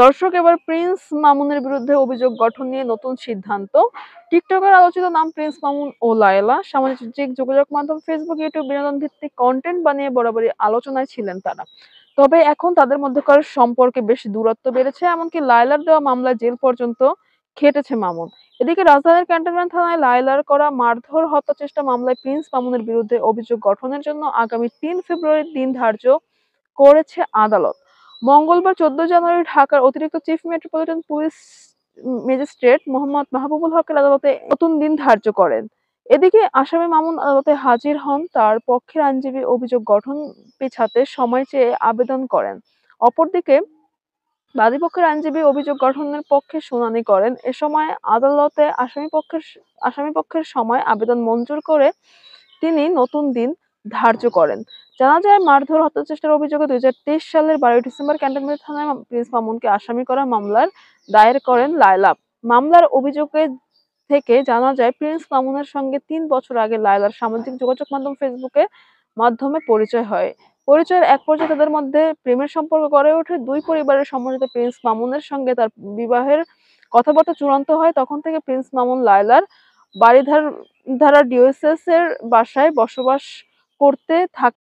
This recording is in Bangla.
দর্শক, এবার প্রিন্স মামুনের বিরুদ্ধে অভিযোগ গঠন নিয়ে নতুন সিদ্ধান্ত। টিকটকের আলোচিত নাম প্রিন্স মামুন ও লায়লা। সামাজিক যোগাযোগ মাধ্যম ফেসবুক, ইউটিউব বিনোদন ভিত্তিক কন্টেন্ট বানিয়ে বরাবরই আলোচনায় ছিলেন তারা। তবে এখন তাদের মধ্যকার সম্পর্কে বেশ দূরত্ব বেড়েছে, এমনকি লায়লার দেওয়া মামলায় জেল পর্যন্ত খেটেছে মামুন। এদিকে রাজধানীর ক্যান্টনমেন্ট থানায় লায়লার করা মারধর হত্যা চেষ্টা মামলায় প্রিন্স মামুনের বিরুদ্ধে অভিযোগ গঠনের জন্য আগামী ৩ ফেব্রুয়ারি দিন ধার্য করেছে আদালত। মঙ্গলবার ১৪ জানুয়ারি ঢাকার অতিরিক্ত chief metropolitan police magistrate Mohammad Mahbubul হকের আদালতে নতুন দিন ধার্য করেন। এদিকে আসামি মামুন আদালতে হাজির হন। তার পক্ষের আইনজীবী অভিযোগ গঠন পেছাতে সময় চেয়ে আবেদন করেন। অপরদিকে বাদীপক্ষের আইনজীবী অভিযোগ গঠনের পক্ষে শুনানি করেন। এ সময় আদালতে আসামিপক্ষের সময় আবেদন মঞ্জুর করে তিনি নতুন দিন ধার্য করেন। জানা যায়, মারধর হত্যাচেষ্টার অভিযোগে ২০২৩ সালের ১২ ডিসেম্বর ক্যান্টনমেন্ট থানায় প্রিন্স মামুনকে আসামি করা মামলার দায়ের করেন লায়লা। মামলার অভিযোগে থেকে জানা যায়, প্রিন্স মামুনের সঙ্গে ৩ বছর আগে লায়লার সামাজিক যোগাযোগ মাধ্যম ফেসবুকে মাধ্যমে পরিচয় হয়। পরিচয়ের এক পর্যায়ে তাদের মধ্যে প্রেমের সম্পর্ক গড়ে ওঠে। দুই পরিবারের সম্মতিতে প্রিন্স মামুনের সঙ্গে তার বিবাহের কথাবার্তা চূড়ান্ত হয়। তখন থেকে প্রিন্স মামুন লায়লার বারিধারা ডিওসিসের বাসায় বসবাস করতে থাকে।